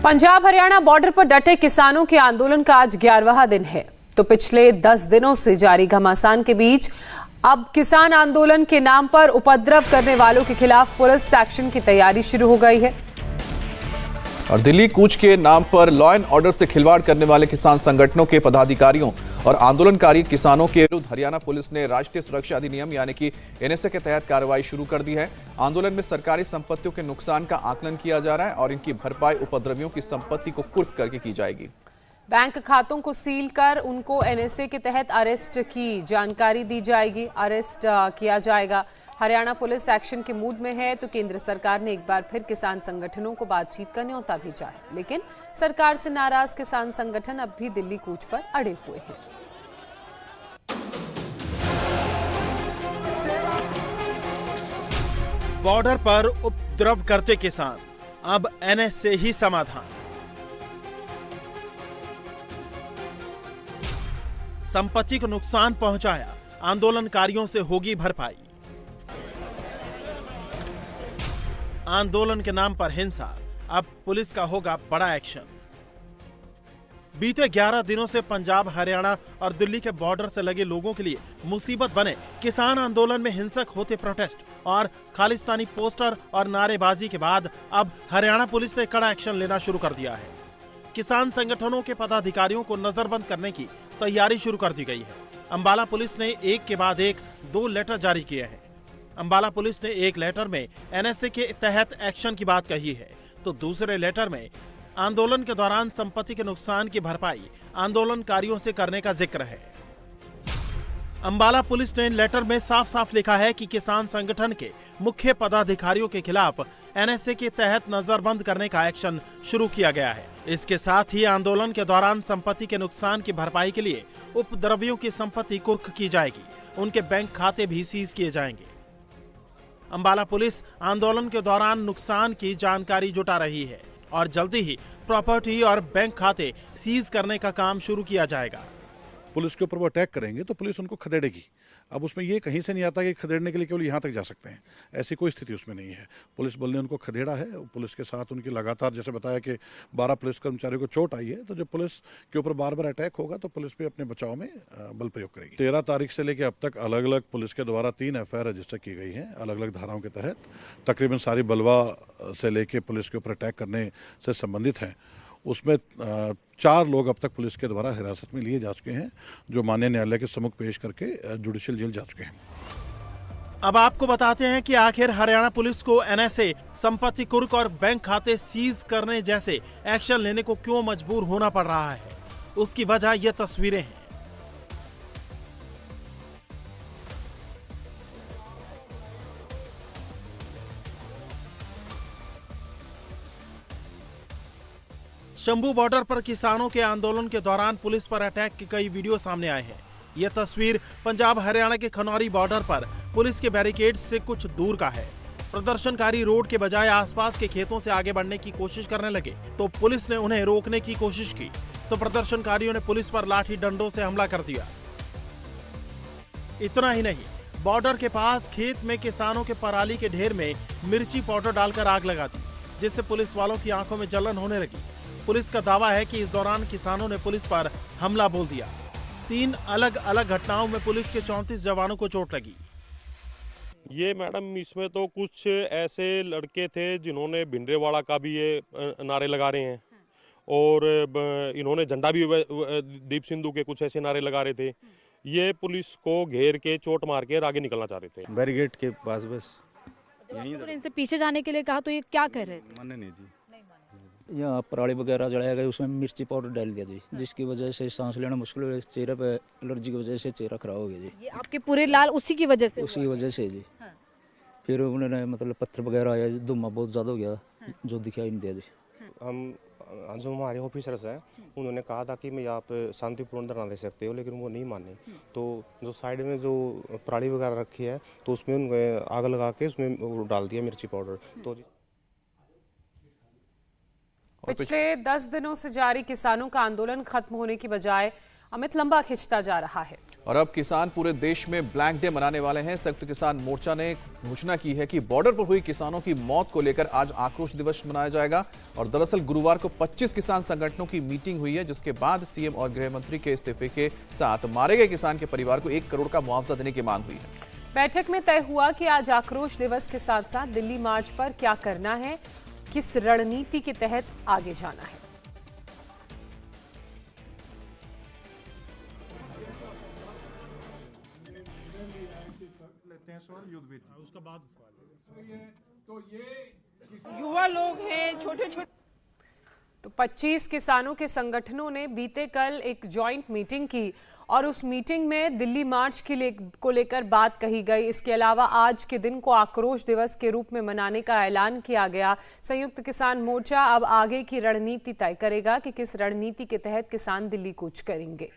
Punjab Haryana border पर डटे किसानों के आंदोलन का आज 11वां दिन है। तो पिछले 10 दिनों से जारी घमासान के बीच अब किसान आंदोलन के नाम पर उपद्रव करने वालों के खिलाफ पुलिस एक्शन की तैयारी शुरू हो गई है। और दिल्ली कूच के नाम पर लॉ एंड ऑर्डर से खिलवाड़ करने वाले किसान संगठनों के पदाधिकारियों और आंदोलनकारी किसानों के विरुद्ध हरियाणा पुलिस ने राष्ट्रीय सुरक्षा अधिनियम यानी कि एनएसए के तहत कार्रवाई शुरू कर दी है। आंदोलन में सरकारी संपत्तियों के नुकसान का आकलन किया जा रहा है और इनकी भरपाई उपद्रवियों की संपत्ति को कुर्क करके की जाएगी। बैंक खातों को सील कर उनको एनएसए के तहत अरेस्ट की जानकारी दी जाएगी, अरेस्ट किया जाएगा। हरियाणा पुलिस एक्शन के मूड में है तो केंद्र सरकार ने एक बार फिर किसान संगठनों को बातचीत का न्योता भेजा है, लेकिन सरकार से नाराज किसान संगठन अब भी दिल्ली कूच पर अड़े हुए हैं। बॉर्डर पर उपद्रव करते किसान, अब एनएस से ही समाधान। संपत्ति को नुकसान पहुंचाया, आंदोलनकारियों से होगी भरपाई। आंदोलन के नाम पर हिंसा, अब पुलिस का होगा बड़ा एक्शन। बीते 11 दिनों से पंजाब, हरियाणा और दिल्ली के बॉर्डर से लगे लोगों के लिए मुसीबत बने किसान आंदोलन में हिंसक होते प्रोटेस्ट और खालिस्तानी पोस्टर और नारेबाजी के बाद अब हरियाणा पुलिस ने कड़ा एक्शन लेना शुरू कर दिया है। किसान संगठनों के पदाधिकारियों को नजरबंद करने की तैयारी शुरू कर दी गई है। अंबाला पुलिस ने एक के बाद एक 2 लेटर जारी किए हैं। अंबाला पुलिस ने एक लेटर में एनएसए के तहत एक्शन की बात कही है, तो दूसरे लेटर में आंदोलन के दौरान संपत्ति के नुकसान की भरपाई आंदोलनकारियों से करने का जिक्र है। अंबाला पुलिस ने लेटर में साफ साफ लिखा है कि किसान संगठन के मुख्य पदाधिकारियों के खिलाफ एनएसए के तहत नजरबंद करने का एक्शन शुरू किया गया है। इसके साथ ही आंदोलन के दौरान संपत्ति के नुकसान की भरपाई के लिए उपद्रवियों की संपत्ति कुर्क की जाएगी, उनके बैंक खाते भी सीज किए जाएंगे। अंबाला पुलिस आंदोलन के दौरान नुकसान की जानकारी जुटा रही है और जल्दी ही प्रॉपर्टी और बैंक खाते सीज करने का काम शुरू किया जाएगा। पुलिस के ऊपर वो अटैक करेंगे तो पुलिस उनको खदेड़ेगी। अब उसमें ये कहीं से नहीं आता कि खदेड़ने के लिए केवल यहाँ तक जा सकते हैं, ऐसी कोई स्थिति उसमें नहीं है। पुलिस बल ने उनको खदेड़ा है। पुलिस के साथ उनकी लगातार, जैसे बताया कि 12 पुलिस कर्मचारियों को चोट आई है, तो जब पुलिस के ऊपर बार बार अटैक होगा तो पुलिस भी अपने बचाव में बल प्रयोग करेगी। 13 तारीख से लेकर अब तक अलग अलग पुलिस के द्वारा 3 FIR रजिस्टर की गई हैं अलग अलग धाराओं के तहत। तकरीबन सारी बलवा से लेके पुलिस के ऊपर अटैक करने से संबंधित हैं। उसमें 4 लोग अब तक पुलिस के द्वारा हिरासत में लिए जा चुके हैं, जो माननीय न्यायालय के सम्मुख पेश करके जुडिशियल जेल जा चुके हैं। अब आपको बताते हैं कि आखिर हरियाणा पुलिस को एनएसए, संपत्ति कुर्क और बैंक खाते सीज करने जैसे एक्शन लेने को क्यों मजबूर होना पड़ रहा है। उसकी वजह ये तस्वीरें हैं। शंभू बॉर्डर पर किसानों के आंदोलन के दौरान पुलिस पर अटैक के कई वीडियो सामने आए हैं। यह तस्वीर पंजाब हरियाणा के खनौरी बॉर्डर पर पुलिस के बैरिकेड से कुछ दूर का है। प्रदर्शनकारी रोड के बजाय आसपास के खेतों से आगे बढ़ने की कोशिश करने लगे तो पुलिस ने उन्हें रोकने की कोशिश की, तो प्रदर्शनकारियों ने पुलिस पर लाठी डंडों से हमला कर दिया। इतना ही नहीं, बॉर्डर के पास खेत में किसानों के पराली के ढेर में मिर्ची पाउडर डालकर आग लगा दी, जिससे पुलिस वालों की आंखों में जलन होने लगी। पुलिस का दावा है कि इस दौरान किसानों ने पुलिस पर हमला बोल दिया। 3 अलग अलग घटनाओं में पुलिस के 34 जवानों को चोट लगी। ये मैडम, इसमें तो कुछ ऐसे लड़के थे जिन्होंने भिंडरेवाड़ा का भी ये नारे लगा रहे हैं और इन्होंने झंडा भी दीप सिंधु के कुछ ऐसे नारे लगा रहे थे। ये पुलिस को घेर के चोट मार के आगे निकलना चाह रहे थे बैरिकेड के पास। बस इनसे पीछे जाने के लिए कहा तो ये क्या कर रहे थे? माने नहीं जी। यहाँ पराली वगैरह जलाया गया, उसमें मिर्ची पाउडर डाल दिया जी, जिसकी वजह से सांस लेना मुश्किल हो गया। चेहरे पे एलर्जी की वजह से चेहरा खराब हो गया जी। ये आपके पूरे लाल उसी की वजह से? उसी वजह से जी। हाँ। फिर उन्होंने मतलब पत्थर वगैरह आया, धुआं बहुत ज़्यादा हो गया। हाँ। जो दिखाई नहीं दिया जी। हम जो हमारे ऑफिसर्स हैं उन्होंने कहा था कि मैं आप शांतिपूर्ण धरना दे सकते हो, लेकिन वो नहीं माने। तो जो साइड में जो पराली वगैरह रखी है तो उसमें उन्होंने आग लगा के उसमें डाल दिया मिर्ची पाउडर। तो पिछले 10 दिनों से जारी किसानों का आंदोलन खत्म होने की बजाय अमित लंबा खिंचता जा रहा है। और अब किसान पूरे देश में ब्लैक डे मनाने वाले हैं। संयुक्त किसान मोर्चा ने घोषणा की है कि बॉर्डर पर हुई किसानों की मौत को लेकर आज आक्रोश दिवस मनाया जाएगा। और दरअसल गुरुवार को 25 किसान संगठनों की मीटिंग हुई है, जिसके बाद सीएम और गृह मंत्री के इस्तीफे के साथ मारे गए किसान के परिवार को 1 करोड़ का मुआवजा देने की मांग हुई है। बैठक में तय हुआ कि आज आक्रोश दिवस के साथ साथ दिल्ली मार्च पर क्या करना है, किस रणनीति के तहत आगे जाना है। युवा लोग हैं, छोटे छोटे। तो 25 किसानों के संगठनों ने बीते कल एक जॉइंट मीटिंग की और उस मीटिंग में दिल्ली मार्च को लेकर बात कही गई। इसके अलावा आज के दिन को आक्रोश दिवस के रूप में मनाने का ऐलान किया गया। संयुक्त किसान मोर्चा अब आगे की रणनीति तय करेगा कि किस रणनीति के तहत किसान दिल्ली कूच करेंगे।